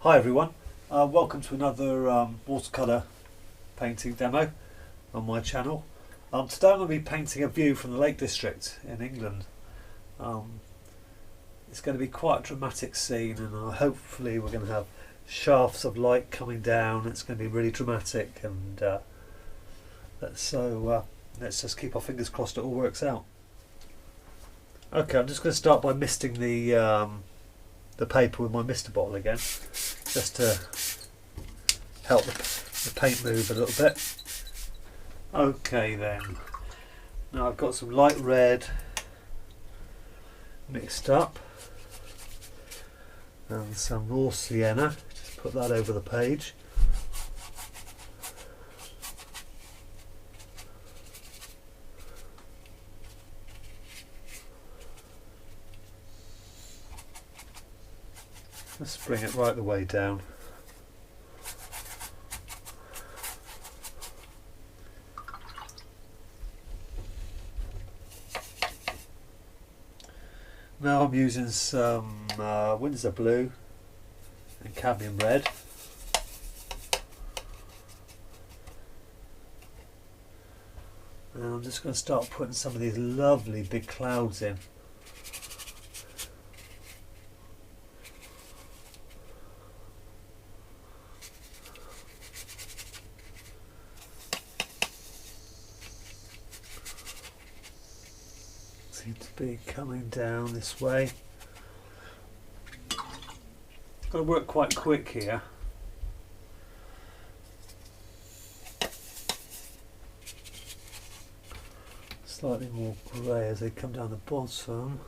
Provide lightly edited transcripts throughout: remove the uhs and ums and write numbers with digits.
Hi everyone, welcome to another watercolour painting demo on my channel. Today I'm going to be painting a view from the Lake District in England. It's going to be quite a dramatic scene, and hopefully we're going to have shafts of light coming down. It's going to be really dramatic, and let's just keep our fingers crossed it all works out. Okay, I'm just going to start by misting the paper with my mister bottle again, just to help the paint move a little bit. Okay then, now I've got some light red mixed up and some raw sienna. Just put that over the page. Let's bring it right the way down. Now I'm using some Windsor blue and cadmium red. And I'm just going to start putting some of these lovely big clouds in. Seems to be coming down this way. Got to work quite quick here. Slightly more grey as they come down the bottom.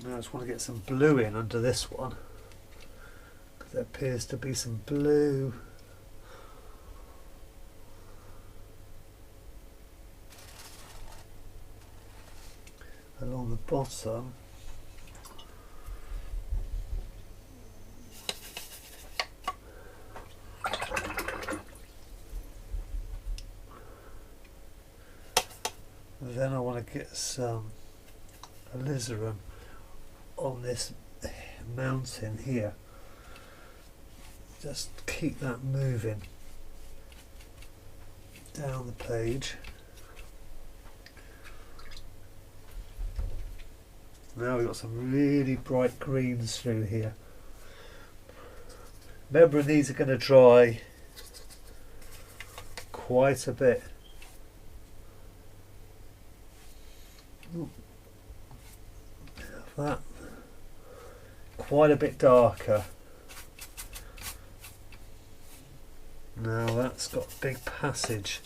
Now I just want to get some blue in under this one, because there appears to be some blue. Along the bottom. And then I want to get some alizarin on this mountain here. Just keep that moving down the page. Now we've got some really bright greens through here. Remember, these are going to dry quite a bit. That quite a bit darker. Now that's got a big passage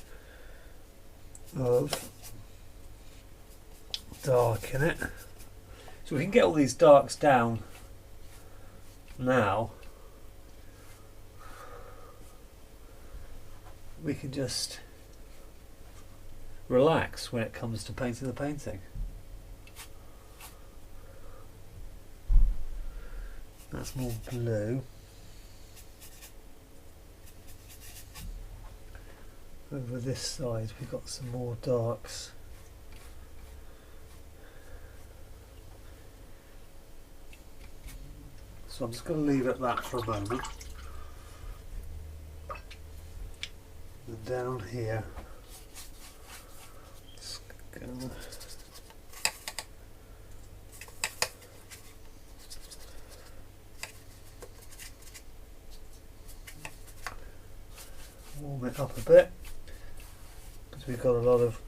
of dark in it. So we can get all these darks down now. We can just relax when it comes to painting the painting. That's more blue. Over this side we've got some more darks. So I'm just going to leave it at that for a moment. And down here, just going to warm it up a bit, because we've got a lot of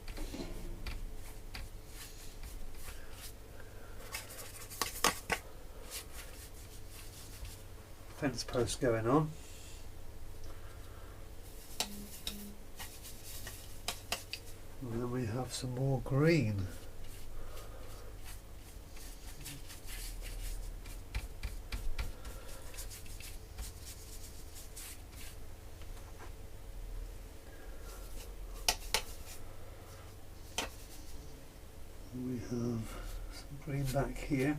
fence posts going on. And then we have some more green. We have some green back here.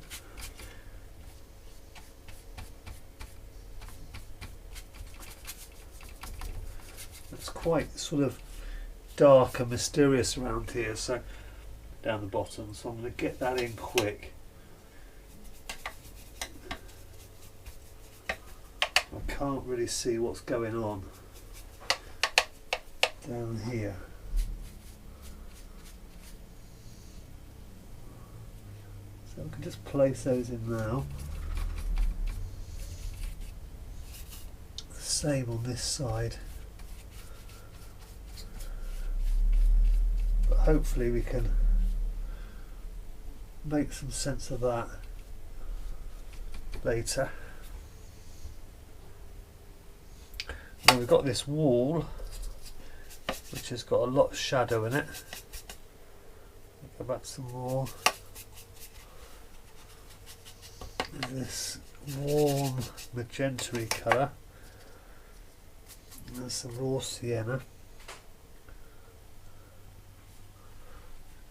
It's quite sort of dark and mysterious around here, so down the bottom, so I'm going to get that in quick. can't really see what's going on down here. So we can just place those in now. The same on this side. But hopefully we can make some sense of that later. Now we've got this wall which has got a lot of shadow in it. Go back some more. This warm magenta-y colour. There's some raw sienna.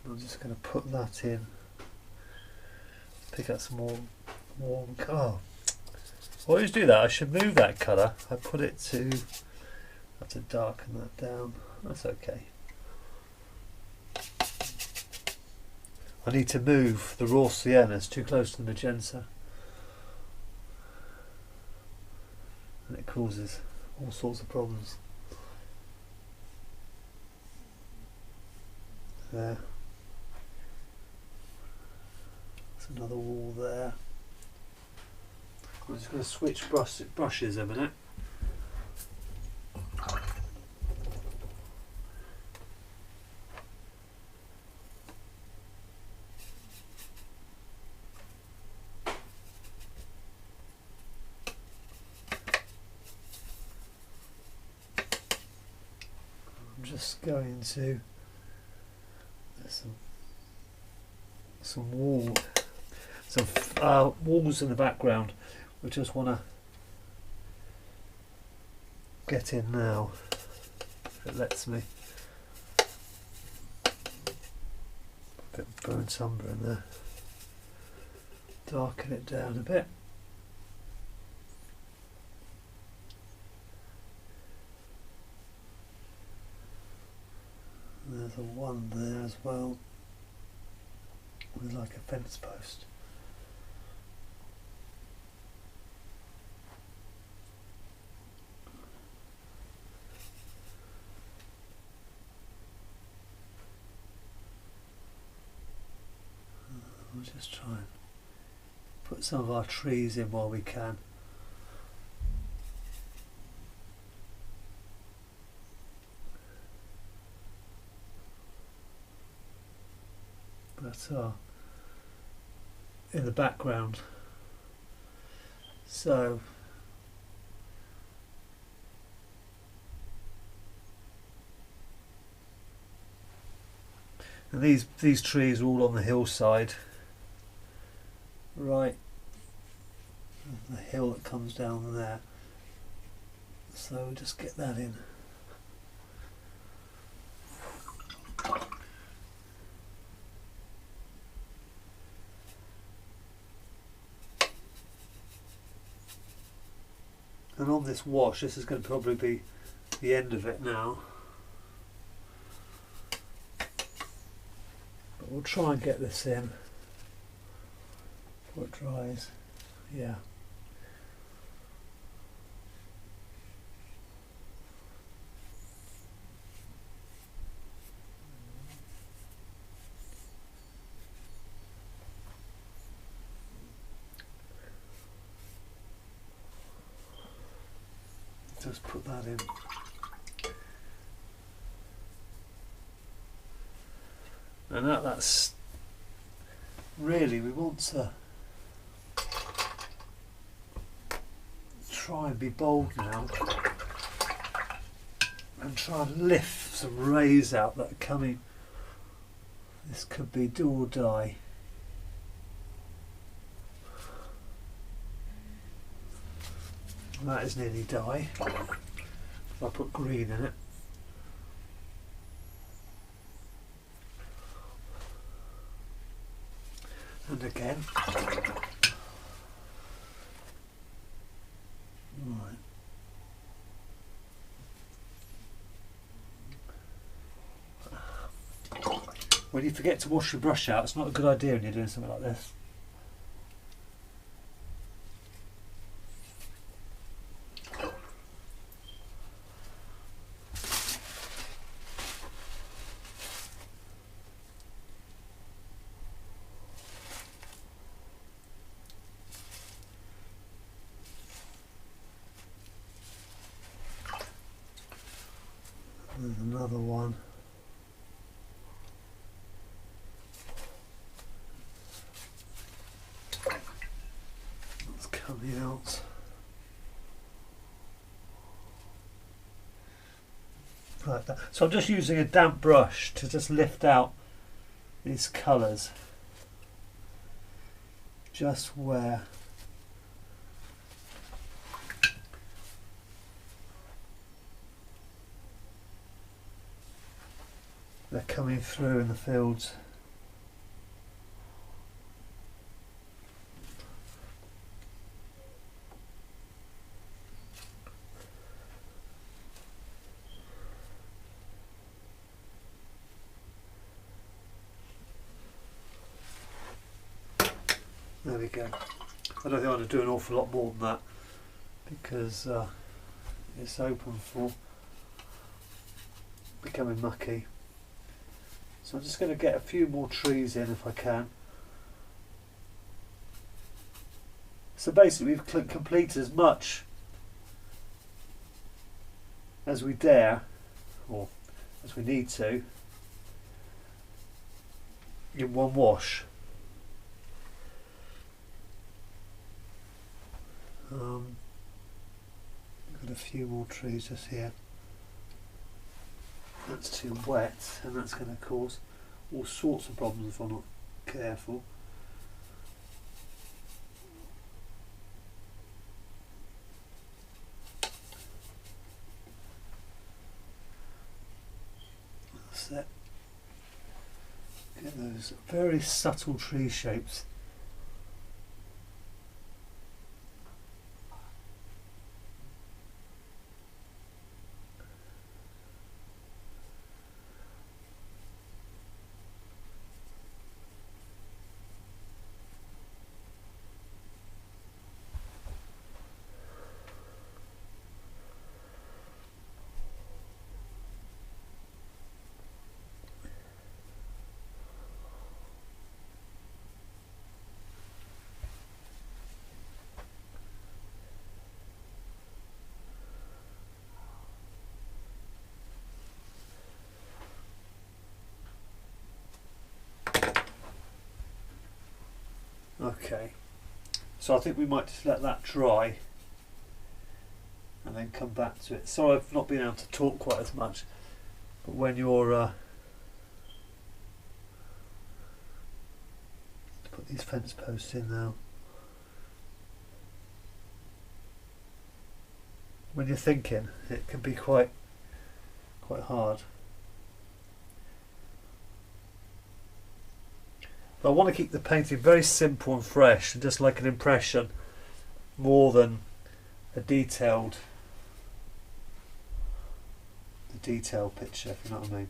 I'm just going to put that in. Pick up some more warm colour. I always do that. I should move that colour. I put it to. I have to darken that down. That's okay. I need to move the raw sienna. It's too close to the magenta, and it causes all sorts of problems. There. There's another wall there. I'm just going to switch brushes a minute. I'm just going to some walls in the background. We just want to get in now, if it lets me. A bit of burnt umber in there. Darken it down a bit. There's a one there as well, with like a fence post. We'll just try and put some of our trees in while we can. That are in the background. So and these trees are all on the hillside, right? The hill that comes down there. So we'll just get that in. And on this wash, this is going to probably be the end of it now. But we'll try and get this in before it dries. Yeah. Just put that in. And that's really, we want to try and be bold now and try and lift some rays out that are coming. This could be do or die. That is nearly die. I put green in it. And again. Right. When you forget to wash your brush out, it's not a good idea when you're doing something like this. another one. That's coming out. Like that. So I'm just using a damp brush to just lift out these colours just where they're coming through in the fields. There we go. I don't think I want to do an awful lot more than that because it's open for becoming mucky. So I'm just going to get a few more trees in if I can. So basically we've completed as much as we dare, or as we need to, in one wash. Got a few more trees just here. That's too wet, and that's going to cause all sorts of problems if I'm not careful. That's it. Get those very subtle tree shapes. Okay, so I think we might just let that dry and then come back to it. Sorry I've not been able to talk quite as much, but when you're put these fence posts in now, when you're thinking it can be quite hard. I want to keep the painting very simple and fresh and just like an impression more than a detailed picture, if you know what I mean.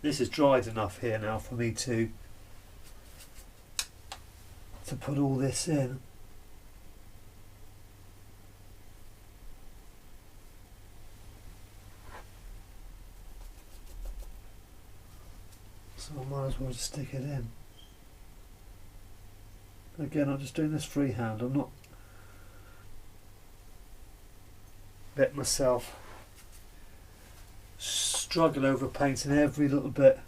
This is dried enough here now for me to put all this in. So I might as well just stick it in. Again, I'm just doing this freehand. I'm not letting myself struggle over painting every little bit.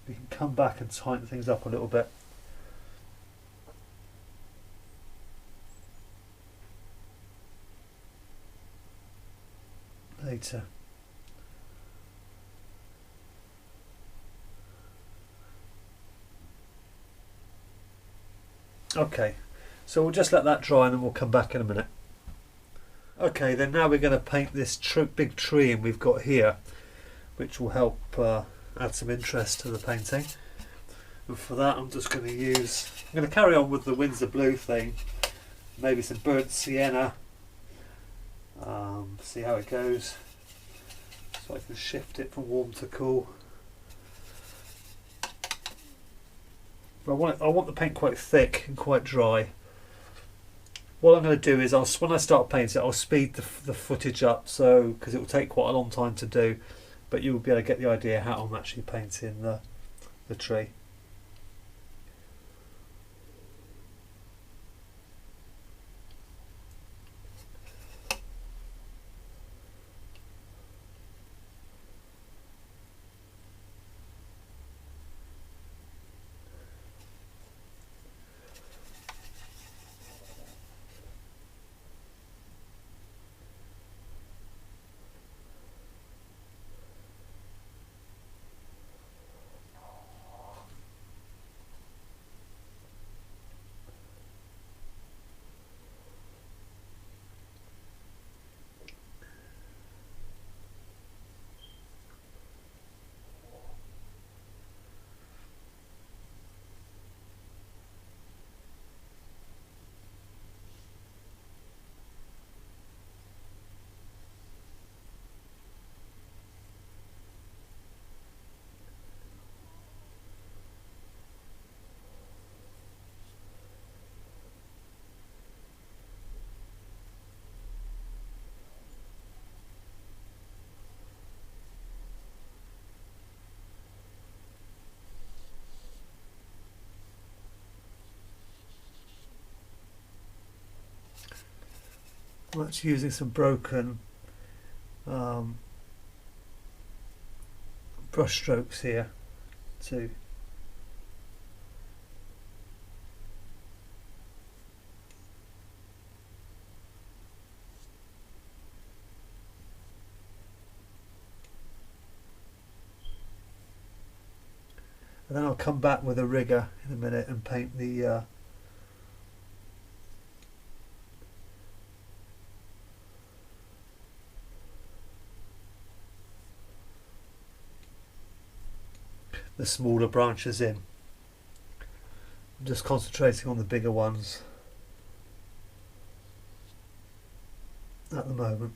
You can come back and tighten things up a little bit. Later. Okay, so we'll just let that dry and then we'll come back in a minute. Okay, then now we're going to paint this big tree and we've got here, which will help add some interest to the painting. And for that I'm just going to carry on with the Windsor blue thing, maybe some burnt sienna, see how it goes, so I can shift it from warm to cool. But I want the paint quite thick and quite dry, what I'm going to do is when I start painting, I'll speed the footage up, so because it will take quite a long time to do, but you'll be able to get the idea how I'm actually painting the tree. I'm actually using some broken brush strokes here too. And then I'll come back with a rigger in a minute and paint the smaller branches in. I'm just concentrating on the bigger ones at the moment.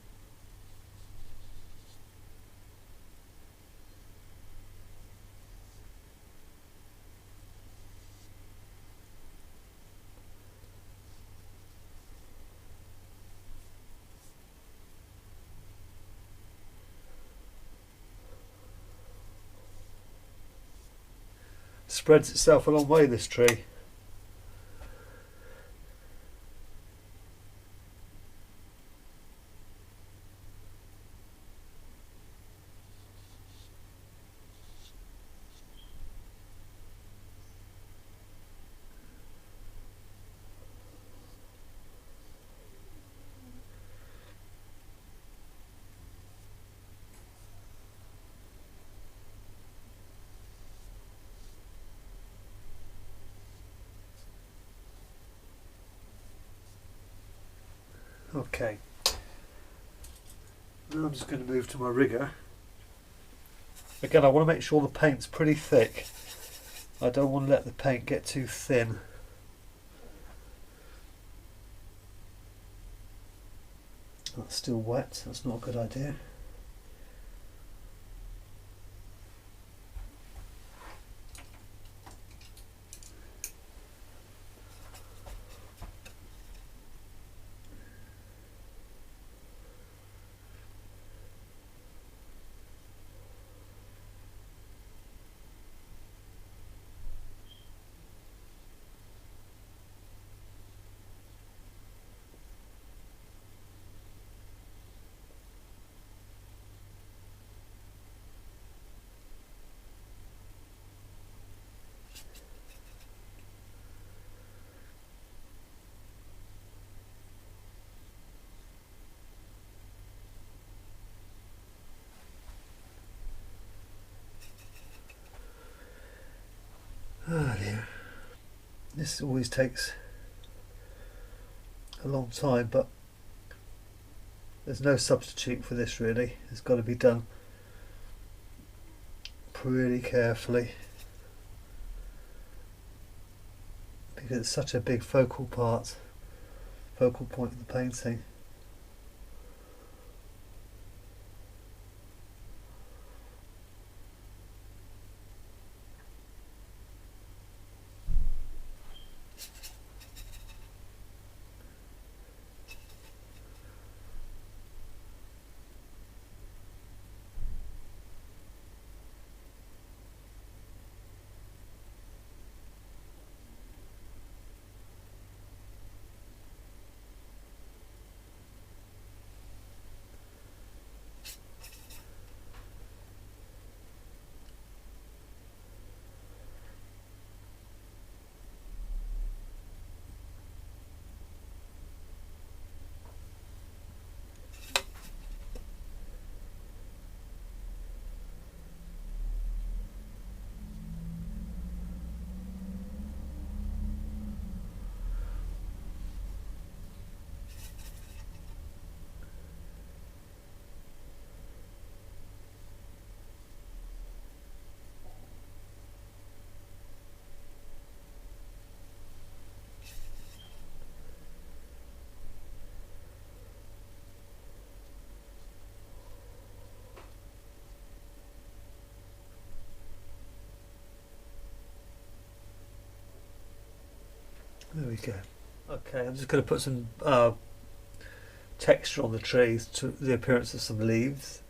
Spreads itself a long way, this tree. Okay, now I'm just going to move to my rigger. Again, I want to make sure the paint's pretty thick. I don't want to let the paint get too thin. That's still wet, that's not a good idea. Oh dear. This always takes a long time, but there's no substitute for this really. It's got to be done pretty carefully because it's such a big focal point of the painting. There we go. Okay, I'm just going to put some texture on the trees to the appearance of some leaves.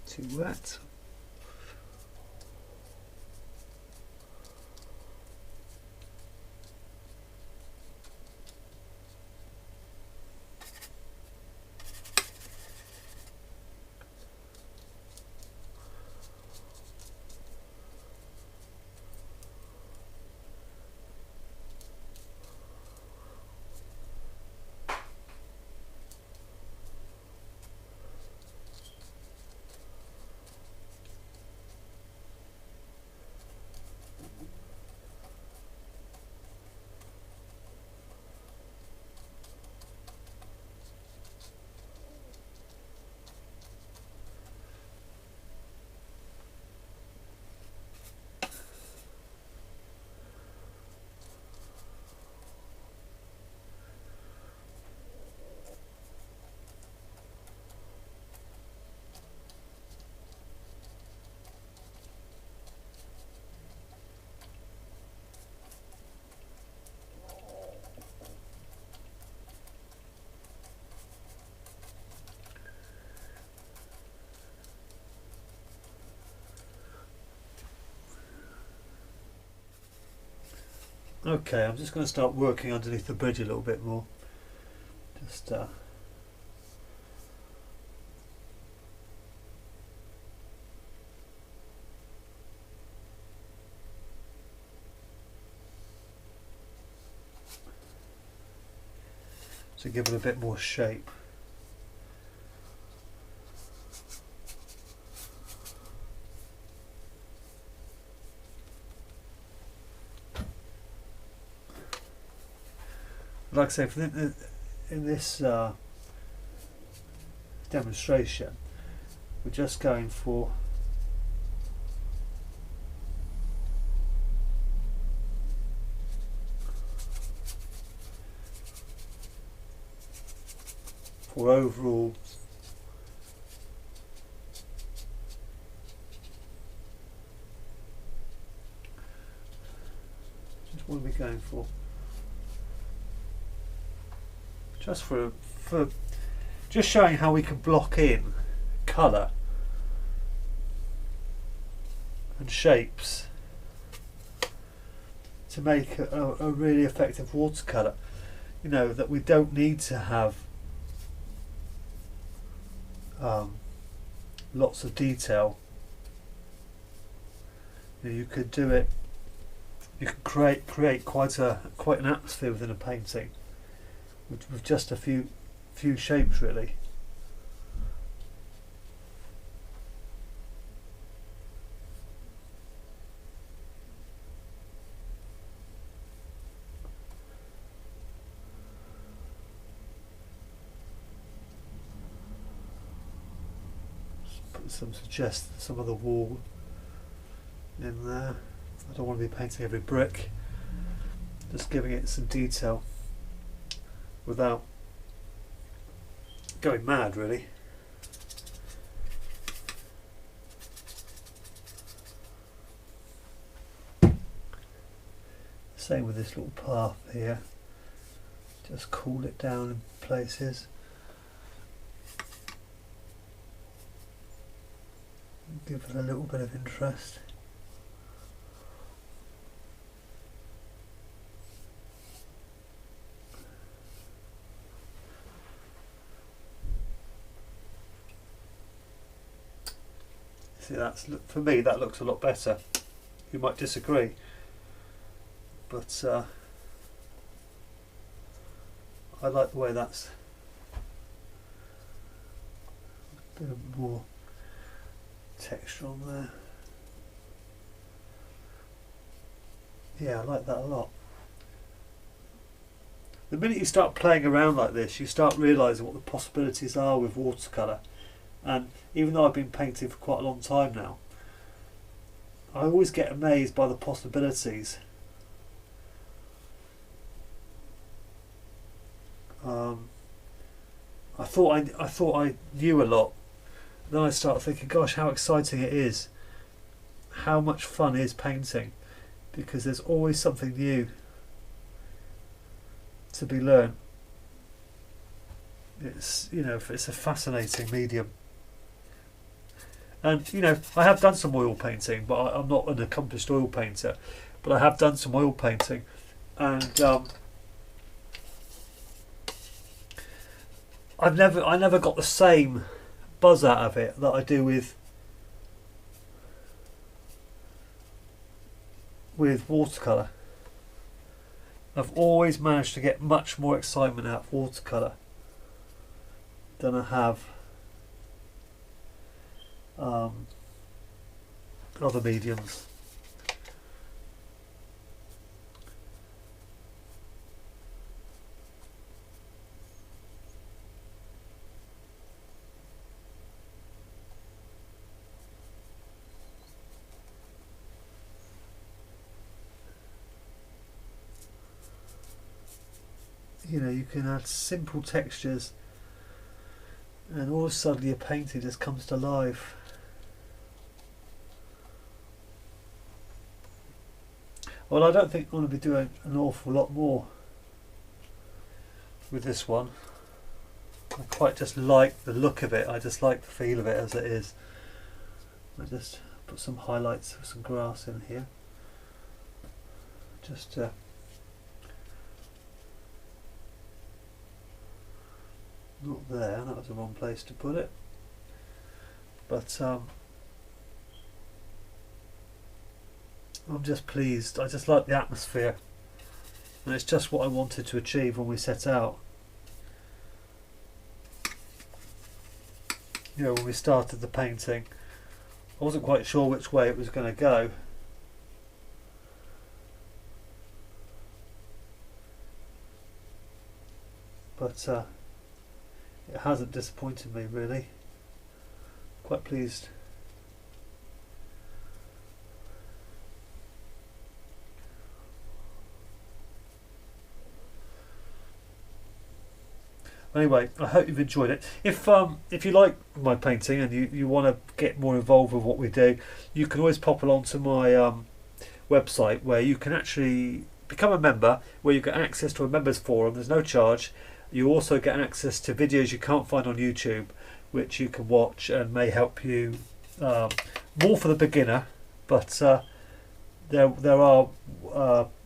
Too wet. Okay, I'm just going to start working underneath the bridge a little bit more. Just to give it a bit more shape. Like I say, in this demonstration, we're just going for overall just what are we going for? Just for just showing how we can block in colour and shapes to make a really effective watercolour. You know, that we don't need to have lots of detail. You could do it. You can create quite an atmosphere within a painting with just a few shapes, really. Suggest some of the wall in there. I don't want to be painting every brick, just giving it some detail without going mad, really. Same with this little path here, just cool it down in places. Give it a little bit of interest. See, for me that looks a lot better. You might disagree, but I like the way that's a bit more texture on there. Yeah, I like that a lot. The minute you start playing around like this, you start realising what the possibilities are with watercolour. And even though I've been painting for quite a long time now, I always get amazed by the possibilities. I thought I knew a lot. Then I started thinking, gosh, how exciting it is! How much fun is painting? Because there's always something new to be learned. It's it's a fascinating medium. And I have done some oil painting, but I'm not an accomplished oil painter. But I have done some oil painting, and I never got the same buzz out of it that I do with watercolour. I've always managed to get much more excitement out of watercolour than I have other mediums. You can add simple textures and all of a sudden your painting just comes to life. Well, I don't think I'm going to be doing an awful lot more with this one. I quite just like the look of it. I just like the feel of it as it is. I just put some highlights with some grass in here. Just not there, that was the wrong place to put it. But I'm just pleased. I just like the atmosphere, and it's just what I wanted to achieve when we set out. When we started the painting, I wasn't quite sure which way it was going to go. But it hasn't disappointed me, really. Quite pleased. Anyway, I hope you've enjoyed it. If you like my painting and you want to get more involved with what we do, you can always pop along to my website, where you can actually become a member, where you get access to a members forum. There's no charge. You also get access to videos you can't find on YouTube, which you can watch and may help you more for the beginner, but there are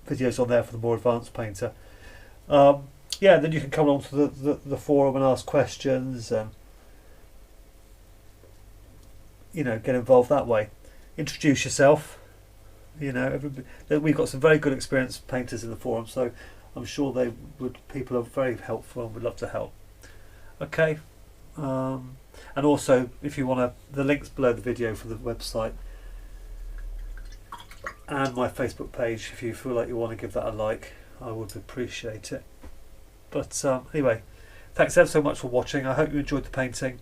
videos on there for the more advanced painter. Then you can come along to the forum and ask questions and get involved that way. Introduce yourself. We've got some very good experienced painters in the forum, so I'm sure people are very helpful and would love to help. Okay, and also if you want the links below the video for the website and my Facebook page, if you feel like you want to give that a like, I would appreciate it. But anyway, thanks ever so much for watching. I hope you enjoyed the painting,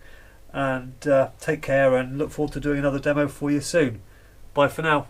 and take care, and look forward to doing another demo for you soon. Bye for now.